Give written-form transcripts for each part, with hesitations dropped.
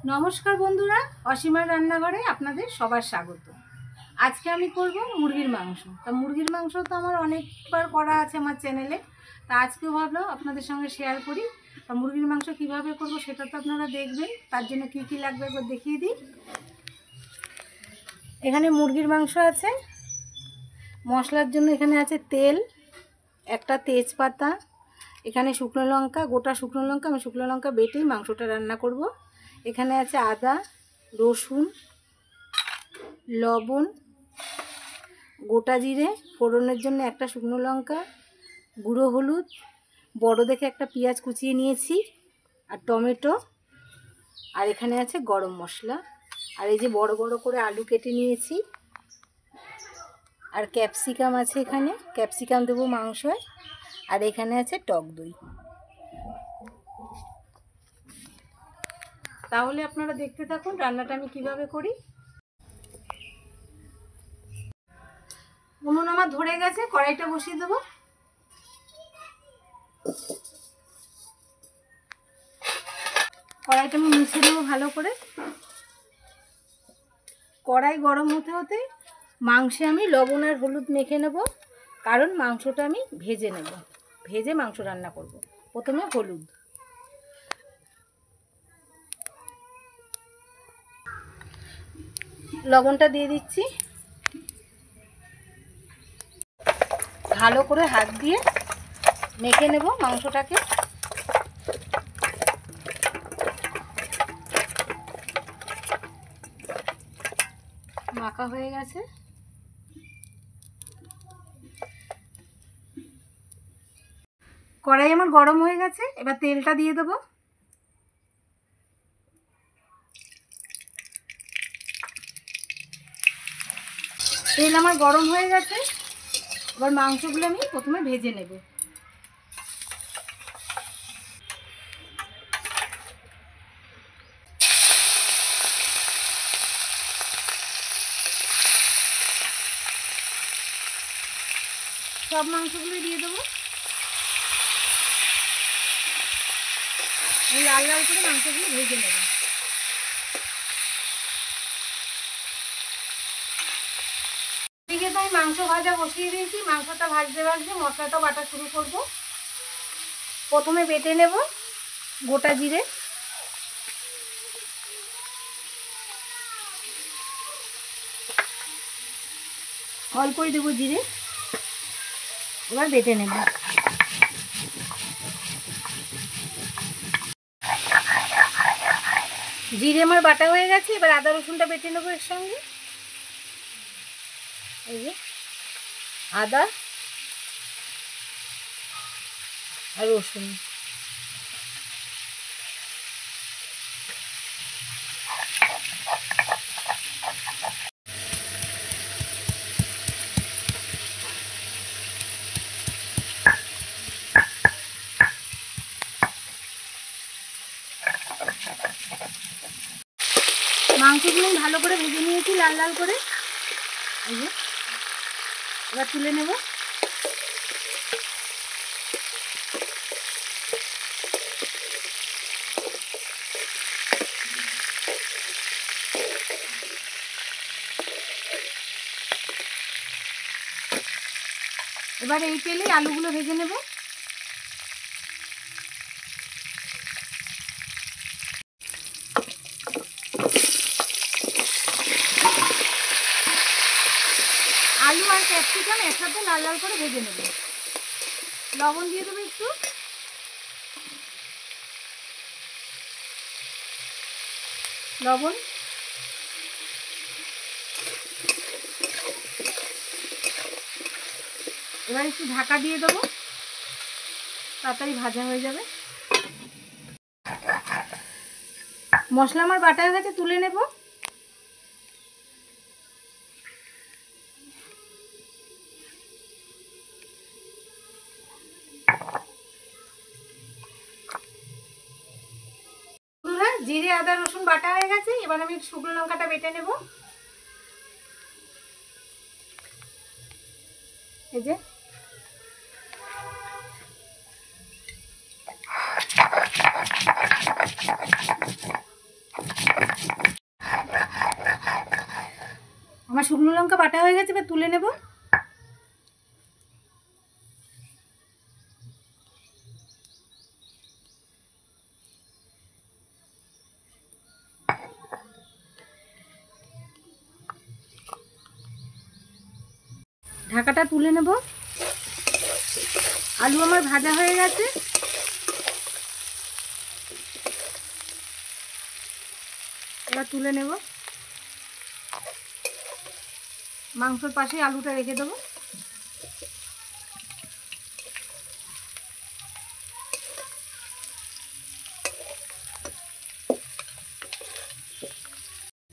নমস্কার বন্ধুরা, অসীমার রান্নাঘরে আপনাদের সবার স্বাগত। আজকে আমি করব মুরগির মাংস। তা মুরগির মাংস তো আমার অনেকবার করা আছে আমার চ্যানেলে। তা আজকেও ভাবলাম আপনাদের সঙ্গে শেয়ার করি। তা মুরগির মাংস কিভাবে করব সেটা তো আপনারা দেখবেন। তার জন্য কি কি লাগবে একবার দেখিয়ে দিই। এখানে মুরগির মাংস আছে। মশলার জন্য এখানে আছে তেল, একটা তেজপাতা, এখানে শুকনো লঙ্কা, গোটা শুকনো লঙ্কা। আমি শুকনো লঙ্কা বেটেই মাংসটা রান্না করব। এখানে আছে আদা, রসুন, লবণ, গোটা জিরে, ফোড়নের জন্য একটা শুকনো লঙ্কা, গুঁড়ো হলুদ, বড় দেখে একটা পেঁয়াজ কুচিয়ে নিয়েছি, আর টমেটো, আর এখানে আছে গরম মশলা, আর এই যে বড় বড় করে আলু কেটে নিয়েছি, আর ক্যাপসিকাম আছে, এখানে ক্যাপসিকাম দেবো মাংসয়, আর এখানে আছে টক দই। তাহলে আপনারা দেখতে থাকুন রান্নাটা আমি কিভাবে করি। উনুন আমার ধরে গেছে, কড়াইটা বসিয়ে দেবো। কড়াইটা আমি মুছে দেবো ভালো করে। কড়াই গরম হতে হতে মাংসে আমি লবণ আর হলুদ মেখে নেব, কারণ মাংসটা আমি ভেজে নেব, ভেজে মাংস রান্না করব। প্রথমে হলুদ, লবণটা দিয়ে দিচ্ছি। ভালো করে হাত দিয়ে মেখে নেব মাংসটাকে। মাখা হয়ে গেছে। কড়াই আমার গরম হয়ে গেছে, এবার তেলটা দিয়ে দেবো। তেল আমার গরম হয়ে গেছে, এবার মাংসগুলো আমি প্রথমে ভেজে নেব। সব মাংসগুলো দিয়ে দেবো। লাল লাল করে মাংসগুলো ভেজে নেব। এদিকে তো আমি মাংস ভাজা বসিয়ে দিয়েছি। মাংসটা ভাজতে ভাজতে মশলাটা বাটা শুরু করব। প্রথমে বেটে নেব গোটা জিরে, অল্পই দেবো জিরে, এবার বেটে নেব। জিরে আমার বাটা হয়ে গেছে, এবার আদা রসুনটা বেটে নেবো এর সঙ্গে। এই যে আদা আর রসুন, মাংসগুলো আমি ভালো করে ভেজে নিয়েছি লাল লাল করে। এই যে এবার তুলে নেব। এবার এই তেলে আলুগুলো ভেজে নেব। আলু আর ক্যাপসিকাম একসাথে লাল লাল করে ভেজে নেব। লবণ দিয়ে দেবো একটু, লবণ, এবার একটু ঢাকা দিয়ে দেবো, তাড়াতাড়ি ভাজা হয়ে যাবে। মশলা আমার বাটা হয়ে গেছে, তুলে নেব। জিরে আদা রসুন বাটা হয়ে গেছে, এবার আমি শুকনো লঙ্কাটা বেটে নেব। এই যে শুকনো লঙ্কা বাটা হয়ে গেছে, এবার তুলে নেব। ঢাকাটা তুলে নেব। আলু আমার ভাজা হয়ে গেছে। এবার তুলে নেব। মাংসর পাশে আলুটা রেখে দেবো।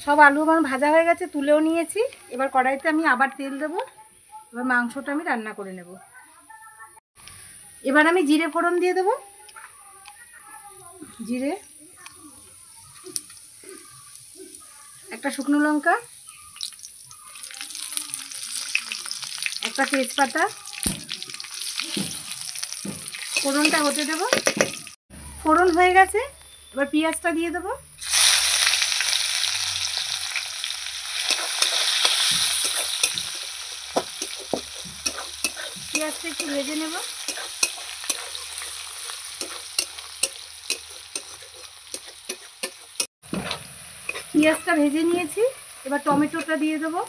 সব আলু আমার ভাজা হয়ে গেছে, তুলেও নিয়েছি। এবার কড়াইতে আমি আবার তেল দেবো। এবার মাংসটা আমি রান্না করে নেব। এবার আমি জিরে ফোড়ন দিয়ে দেবো। জিরে, একটা শুকনো লঙ্কা, একটা তেজপাতা, ফোড়নটা হতে দেব। ফোড়ন হয়ে গেছে, এবার পেঁয়াজটা দিয়ে দেবো। পেঁয়াজটা একটু ভেজে নেব। পেঁয়াজটা ভেজে নিয়েছি, এবার টমেটোটা দিয়ে দেবো।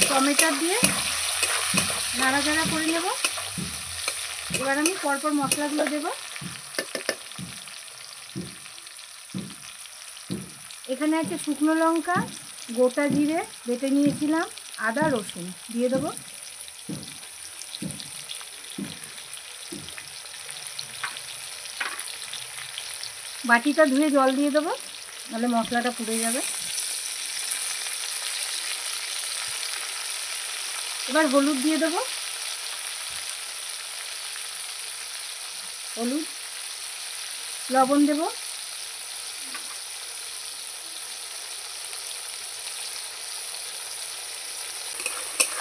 টমেটো দিয়ে নাড়াচাড়া করে নেব। এবার আমি পরপর মশলাগুলো দেব। এখানে আছে শুকনো লঙ্কা, গোটা জিরে বেটে নিয়েছিলাম, আদা রসুন দিয়ে দেবো। বাটিটা ধুয়ে জল দিয়ে দেবো, নাহলে মশলাটা পুড়ে যাবে। এবার হলুদ দিয়ে দেবো। হলুদ, লবণ দেব।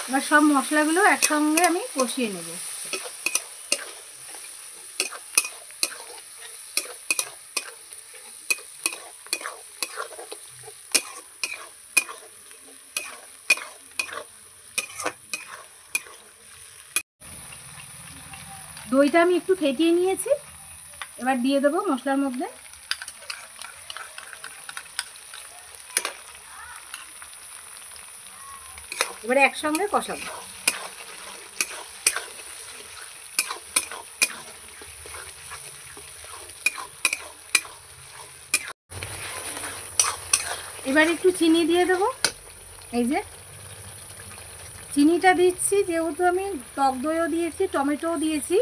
এবার সব মশলাগুলো একসঙ্গে আমি কষিয়ে নেব। দইটা আমি একটু ফেটিয়ে নিয়েছি, এবার দিয়ে দেবো মশলার মধ্যে। এবারে একসঙ্গে কষাবো। এবার একটু চিনি দিয়ে দেবো। এই যে চিনিটা দিচ্ছি, যেহেতু আমি টক দইও দিয়েছি, টমেটোও দিয়েছি,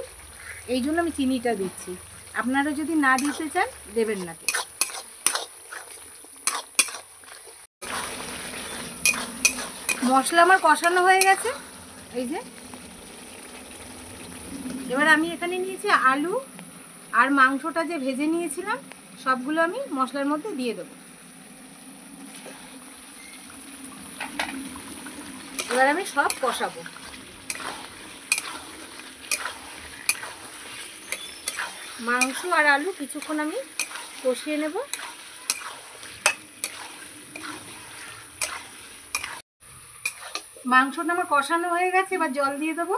এই জন্য আমি চিনিটা দিচ্ছি। আপনারা যদি না দিতে চান দেবেন না। মশলা আমার কষানো হয়ে গেছে। এই যে এবার আমি এখানে নিয়েছি আলু আর মাংসটা যে ভেজে নিয়েছিলাম, সবগুলো আমি মশলার মধ্যে দিয়ে দেবো। এবার আমি সব কষাবো। মাংস আর আলু কিছুক্ষণ আমি কষিয়ে নেব। মাংসটা আমার কষানো হয়ে গেছে, এবার জল দিয়ে দেবো।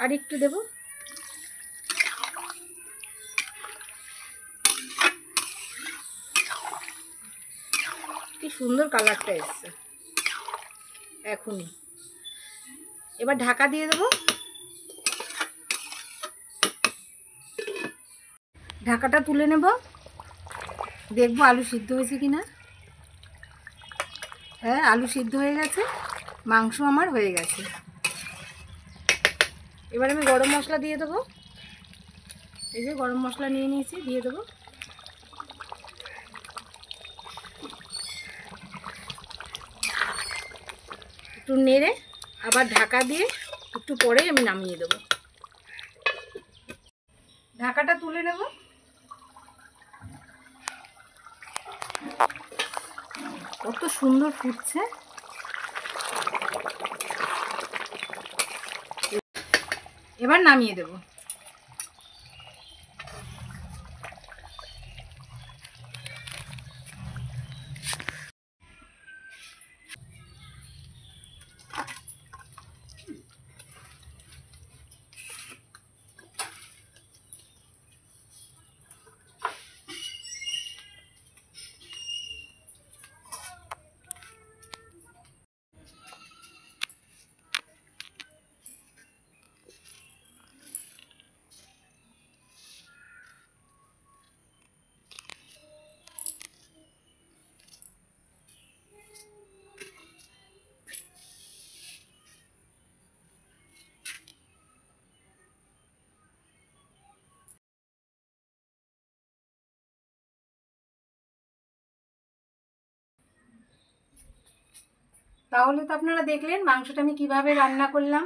আর একটু দেবো। কি সুন্দর কালারটা এসছে এখনই। এবার ঢাকা দিয়ে দেবো। ঢাকাটা তুলে নেব, দেখবো আলু সিদ্ধ হয়েছে কিনা। হ্যাঁ, আলু সিদ্ধ হয়ে গেছে, মাংস আমার হয়ে গেছে। এবার আমি গরম মশলা দিয়ে দেবো। এই যে গরম মশলা নিয়ে নিয়েছি, দিয়ে দেবো। একটু নেড়ে আবার ঢাকা দিয়ে একটু পরেই আমি নামিয়ে দেবো। ঢাকাটা তুলে নেব। কত সুন্দর ফুটছে। এবার নামিয়ে দেব। তাহলে তো আপনারা দেখলেন মাংসটা আমি কিভাবে রান্না করলাম।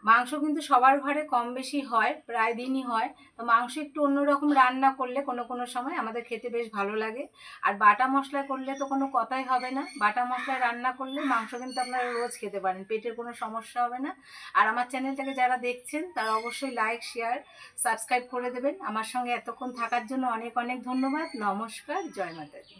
মাংস কিন্তু সবার ঘরে কম বেশি হয়, প্রায় দিনই হয়। তো মাংস একটু অন্যরকম রান্না করলে কোনো কোনো সময় আমাদের খেতে বেশ ভালো লাগে। আর বাটা মশলা করলে তো কোনো কথাই হবে না। বাটা মশলায় রান্না করলে মাংস কিন্তু আপনারা রোজ খেতে পারেন, পেটের কোনো সমস্যা হবে না। আর আমার চ্যানেলটাকে যারা দেখছেন তারা অবশ্যই লাইক, শেয়ার, সাবস্ক্রাইব করে দেবেন। আমার সঙ্গে এতক্ষণ থাকার জন্য অনেক অনেক ধন্যবাদ। নমস্কার, জয় মাতা দি।